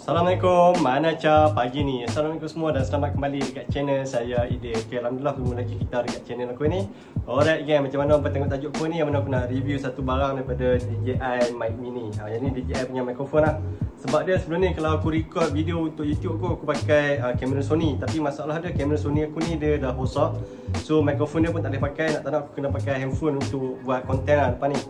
Assalamualaikum, mana Ca pagi ni. Assalamualaikum semua dan selamat kembali dekat channel saya Ide. Okay, Alhamdulillah ketemu lagi kita dekat channel aku ni. Alright gang, macam mana apa tengok tajuk aku ni, yang mana aku nak review satu barang daripada DJI Mic Mini. Yang ni DJI punya mikrofon lah. Sebab dia sebelum ni kalau aku record video untuk YouTube aku pakai kamera Sony. Tapi masalah dia kamera Sony aku ni dia dah rosak. So mikrofon dia pun tak boleh pakai, nak tak nak aku kena pakai handphone untuk buat konten lah depan ni.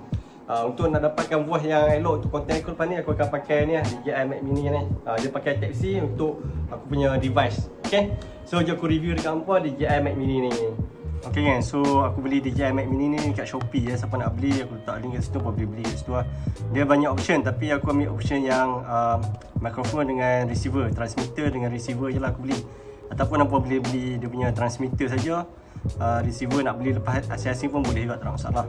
Untuk nak dapatkan voice yang elok untuk konten aku lepas ni, aku akan pakai ni lah, DJI Mic Mini ni. Dia pakai Type-C untuk aku punya device. Okay, so jom aku review dekat hampa DJI Mic Mini ni. Okay kan, so aku beli DJI Mic Mini ni dekat Shopee ya. Siapa nak beli, aku letak link kat situ, boleh beli kat situ lah. Dia banyak option, tapi aku ambil option yang microphone dengan receiver, transmitter dengan receiver je lah aku beli. Ataupun apa boleh beli dia punya transmitter saja, receiver nak beli lepas asing-asing pun boleh juga, tak ada masalah.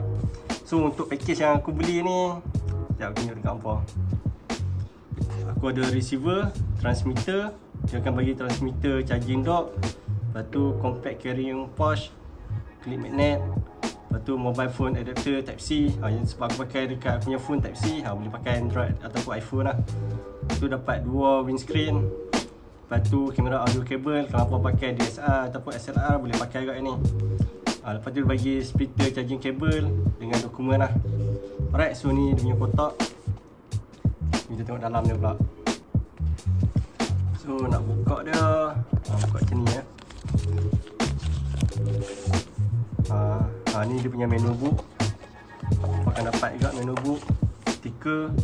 So untuk package yang aku beli ni, sekejap aku tunjuk dekat hampa. Aku ada receiver, transmitter, dia akan bagi transmitter charging dock, lepas tu compact carrying pouch, clip magnet, lepas tu mobile phone adapter Type-C. Sebab aku pakai dekat punya phone Type-C, boleh pakai Android ataupun iPhone lah. Lepas tu dapat dua windscreen, lepas tu kamera audio cable, kalau apa pakai DSLR ataupun SLR boleh pakai juga ni. Lepas tu dia bagi splitter charging cable dengan dokumen lah. Alright, so ni dia punya kotak. Kita tengok dalam dia pula. So nak buka dia, buka macam ni ya. Ni dia punya menu book. Akan dapat juga menu book, stiker.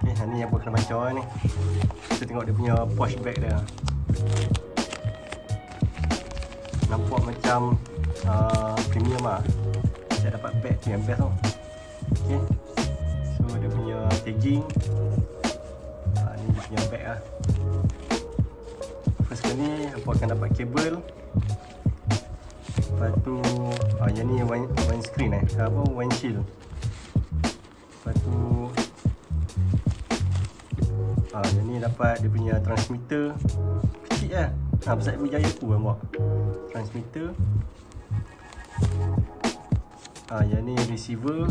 Ni yang aku kena baca ni. Kita tengok dia punya pouch bag dia. Nampak macam premium lah. Saya dapat bag tu yang best tau. Okay, so dia punya tagging. Ni dia punya bag lah. First kali aku akan dapat kabel. Lepas tu yang ni windscreen apa, windshield. Lepas tu yang ni dapat dia punya transmitter. Kecil lah, besar berjaya tu nampak. Transmitter. Yang ni receiver.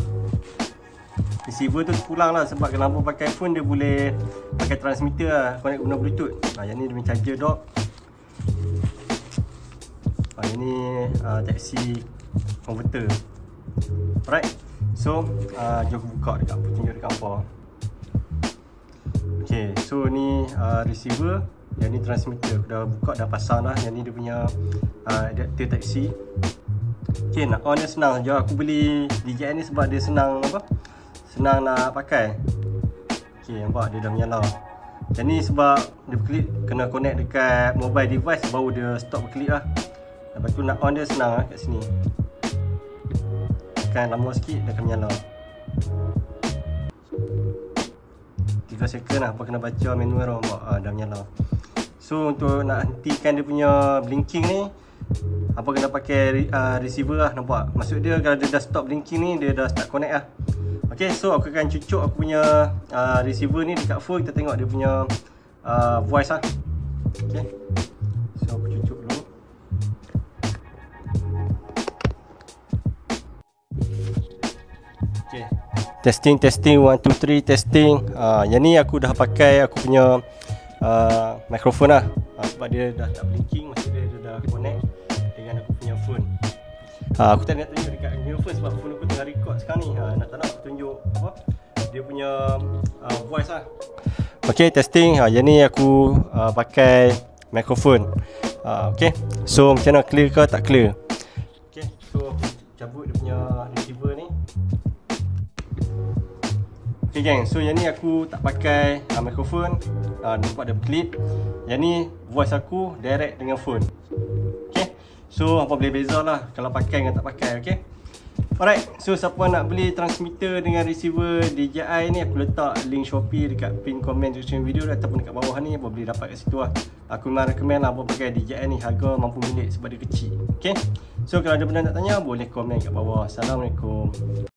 Receiver tu pulang lah, sebab kalau hampa pakai phone dia boleh pakai transmitter lah, connect guna bluetooth. Yang ni dia punya charger dock. Yang ni Type-C converter. Alright, so jom buka dekat, tunjuk dekat hampa. Okay, so ni receiver, yang ni transmitter. Aku dah buka, dah pasang lah. Yang ni dia punya adapter Type-C. Okay, nak on dia senang saja. Aku beli DJI ni sebab dia senang apa? Senang nak pakai. Okay, nampak dia dah menyala. Yang ni sebab dia berkelip, kena connect dekat mobile device baru dia stop berkelip lah. Lepas tu nak on dia senang lah kat sini. Tekan lama sikit dia akan menyala. 3 second lah, apa kena baca manual tu, nampak dah menyala. So untuk nak hentikan dia punya blinking ni, apa kena pakai receiver lah, nampak. Maksud dia kalau dia dah stop blinking ni, dia dah start connect lah. Okay, so aku akan cucuk aku punya receiver ni dekat phone. Kita tengok dia punya voice lah. Okay, so aku cucuk dulu. Okay, testing 1 2 3 testing. Yang ni aku dah pakai aku punya mikrofon lah. Sebab dia dah tak blinking, maksud dia dah connect dengan aku punya phone. Aku tak nak tunjuk dekat punya phone sebab phone aku tengah record sekarang ni. Nak tak nak aku tunjuk apa, dia punya voice lah. Okay, testing. Yang ni aku pakai mikrofon. Okay, so macam mana, clear ke tak clear? Okay, so aku cabut dia punya receiver ni. Okay gang, so yang ni aku tak pakai mikrofon. Nampak dia berklip. Yang ni voice aku direct dengan phone. Okay, so apa boleh beza lah kalau pakai dengan tak pakai. Okay, alright, so siapa nak beli transmitter dengan receiver DJI ni, aku letak link Shopee dekat pin komen description video ataupun dekat bawah ni, apa boleh dapat kat situ lah. Aku memang recommend lah apa pakai DJI ni, harga mampu milik sebab dia kecil. Okay, so kalau ada benda nak tanya boleh komen kat bawah. Assalamualaikum.